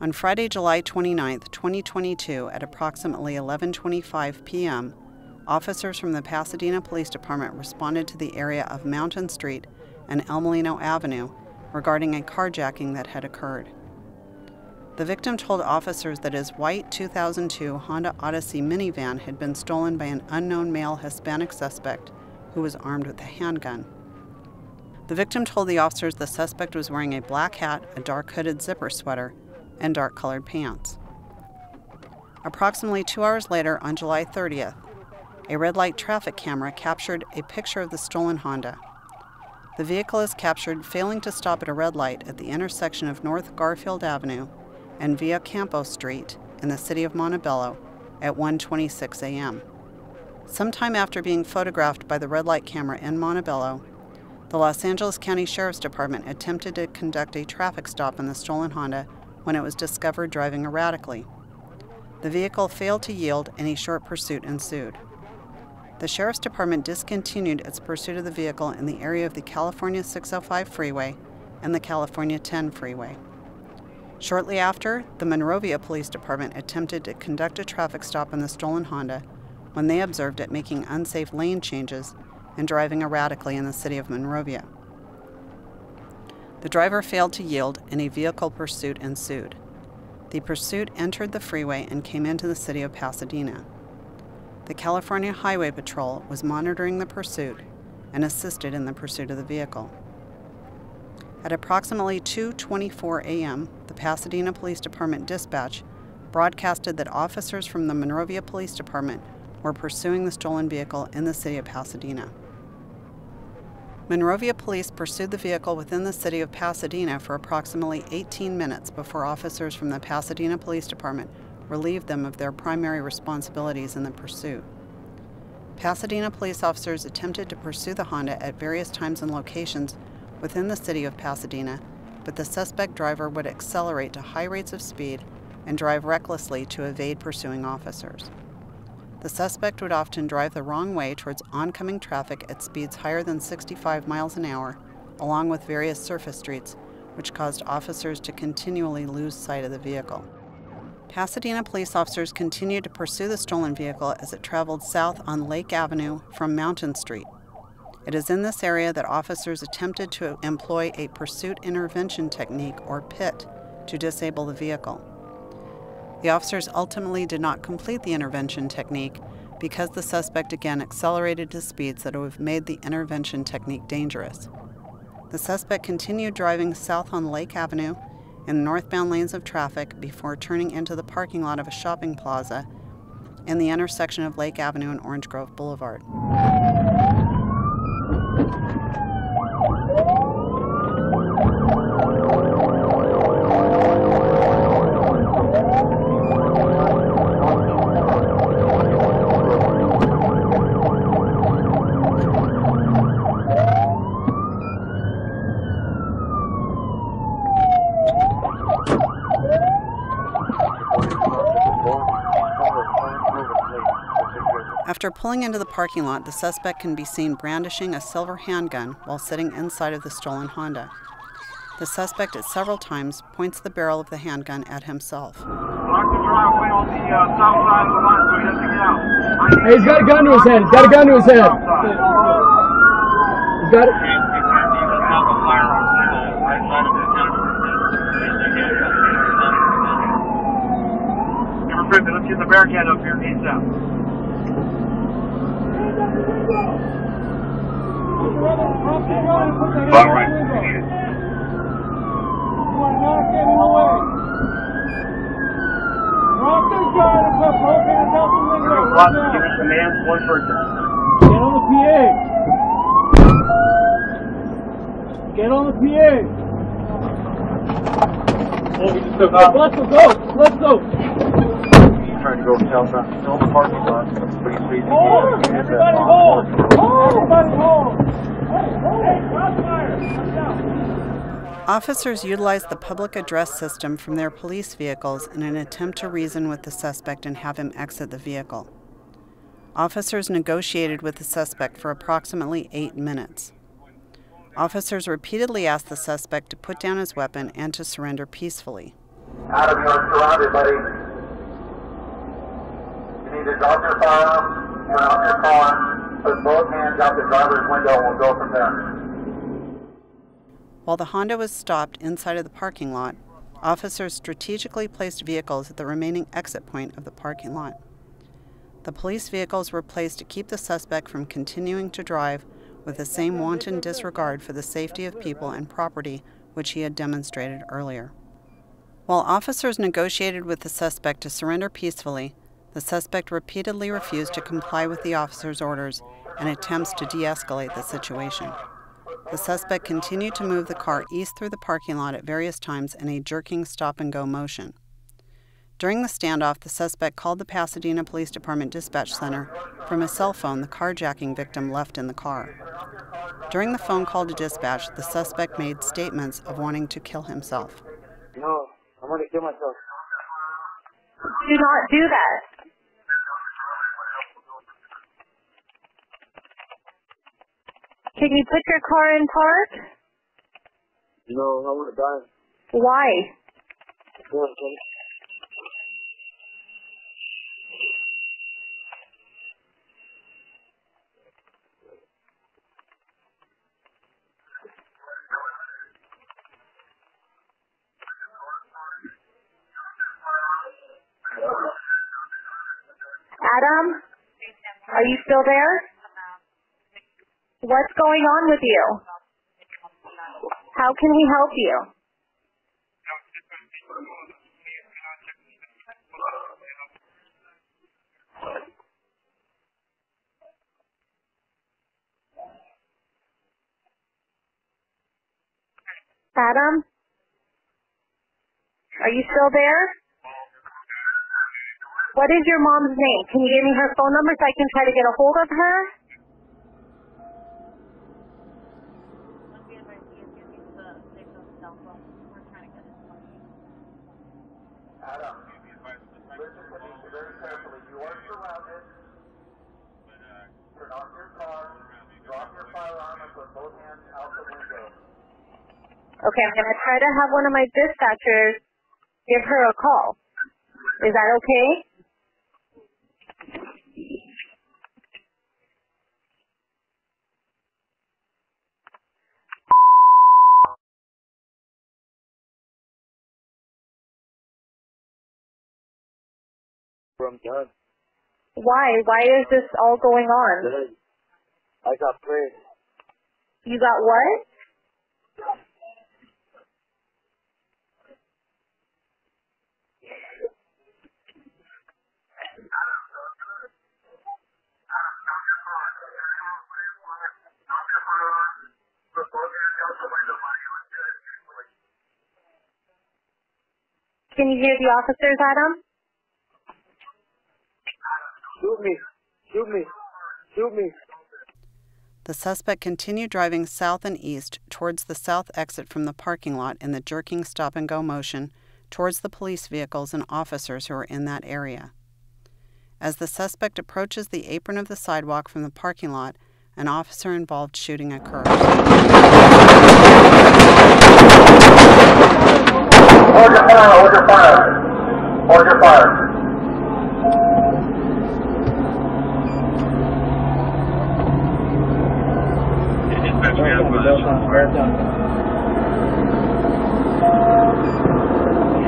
On Friday, July 29, 2022, at approximately 11:25 p.m., officers from the Pasadena Police Department responded to the area of Mountain Street and El Molino Avenue regarding a carjacking that had occurred. The victim told officers that his white 2002 Honda Odyssey minivan had been stolen by an unknown male Hispanic suspect who was armed with a handgun. The victim told the officers the suspect was wearing a black hat, a dark hooded zipper sweater, and dark-colored pants. Approximately 2 hours later, on July 30th, a red light traffic camera captured a picture of the stolen Honda. The vehicle is captured failing to stop at a red light at the intersection of North Garfield Avenue and Via Campo Street in the city of Montebello at 1:26 a.m. Sometime after being photographed by the red light camera in Montebello, the Los Angeles County Sheriff's Department attempted to conduct a traffic stop on the stolen Honda when it was discovered driving erratically. The vehicle failed to yield and a short pursuit ensued. The Sheriff's Department discontinued its pursuit of the vehicle in the area of the California 605 freeway and the California 10 freeway. Shortly after, the Monrovia Police Department attempted to conduct a traffic stop on the stolen Honda when they observed it making unsafe lane changes and driving erratically in the city of Monrovia. The driver failed to yield and a vehicle pursuit ensued. The pursuit entered the freeway and came into the city of Pasadena. The California Highway Patrol was monitoring the pursuit and assisted in the pursuit of the vehicle. At approximately 2:24 a.m., the Pasadena Police Department dispatch broadcasted that officers from the Monrovia Police Department were pursuing the stolen vehicle in the city of Pasadena. Monrovia police pursued the vehicle within the city of Pasadena for approximately 18 minutes before officers from the Pasadena Police Department relieved them of their primary responsibilities in the pursuit. Pasadena police officers attempted to pursue the Honda at various times and locations within the city of Pasadena, but the suspect driver would accelerate to high rates of speed and drive recklessly to evade pursuing officers. The suspect would often drive the wrong way towards oncoming traffic at speeds higher than 65 miles an hour, along with various surface streets, which caused officers to continually lose sight of the vehicle. Pasadena police officers continued to pursue the stolen vehicle as it traveled south on Lake Avenue from Mountain Street. It is in this area that officers attempted to employ a pursuit intervention technique, or PIT, to disable the vehicle. The officers ultimately did not complete the intervention technique because the suspect again accelerated to speeds that would have made the intervention technique dangerous. The suspect continued driving south on Lake Avenue in the northbound lanes of traffic before turning into the parking lot of a shopping plaza in the intersection of Lake Avenue and Orange Grove Boulevard. After pulling into the parking lot, the suspect can be seen brandishing a silver handgun while sitting inside of the stolen Honda. The suspect at several times points the barrel of the handgun at himself. Block the driveway on the south side of the lot so he doesn't get out. Hey, he's got a gun to his head. He's got a gun to his head. He's got it. Let's get the Bearcat up here. He's out. All right. Command, one person. Get on the PA. Get on the PA. Oh, we just took off. Let's go. Let's go. Trying to go south on still the parking lot. Hold! Everybody hold! Everybody hold! Hey, crossfire! Come down! Officers utilized the public address system from their police vehicles in an attempt to reason with the suspect and have him exit the vehicle. Officers negotiated with the suspect for approximately 8 minutes. Officers repeatedly asked the suspect to put down his weapon and to surrender peacefully. Adam, you are surrounded, buddy. You need to drop your firearm, turn off your car, put both hands out the driver's window, and we'll go from there. While the Honda was stopped inside of the parking lot, officers strategically placed vehicles at the remaining exit point of the parking lot. The police vehicles were placed to keep the suspect from continuing to drive with the same wanton disregard for the safety of people and property which he had demonstrated earlier. While officers negotiated with the suspect to surrender peacefully, the suspect repeatedly refused to comply with the officers' orders and attempts to de-escalate the situation. The suspect continued to move the car east through the parking lot at various times in a jerking stop-and-go motion. During the standoff, the suspect called the Pasadena Police Department Dispatch Center from a cell phone the carjacking victim left in the car. During the phone call to dispatch, the suspect made statements of wanting to kill himself. No, I'm going to kill myself. Do not do that. Can you put your car in park? No, I want to die. Why? Adam, are you still there? What's going on with you? How can we help you? Adam, are you still there? What is your mom's name? Can you give me her phone number so I can try to get a hold of her? Adam, listen to me very carefully. You are surrounded. Turn off your car, drop your firearm, and put both hands out the window. Okay, I'm going to try to have one of my dispatchers give her a call. Is that okay? I'm done. Why? Why is this all going on? I got played. You got what? Can you hear the officers, Adam? Shoot me. Shoot me. Shoot me. The suspect continued driving south and east towards the south exit from the parking lot in the jerking stop-and-go motion towards the police vehicles and officers who are in that area. As the suspect approaches the apron of the sidewalk from the parking lot, an officer-involved shooting occurs. Hold your fire, hold your fire. Hold your fire.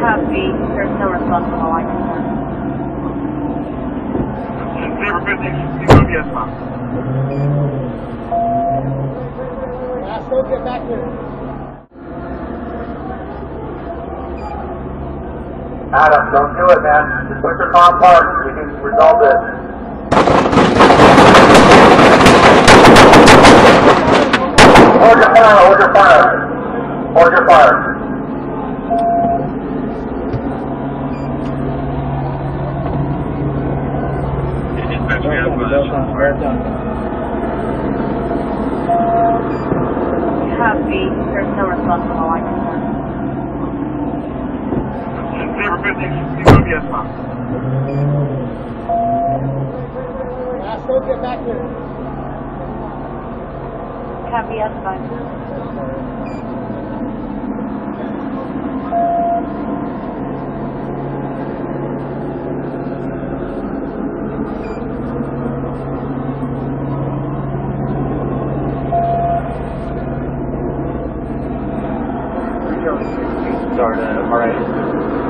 Copy. There's no response on the line. Don't get back here. Adam, don't do it, man. Just put your car in park. We can resolve this. Hold your fire, hold your fire. Hold your fire. Copy. There's no response on the line. Don't get back here. Copy. That's fine. Florida. All right.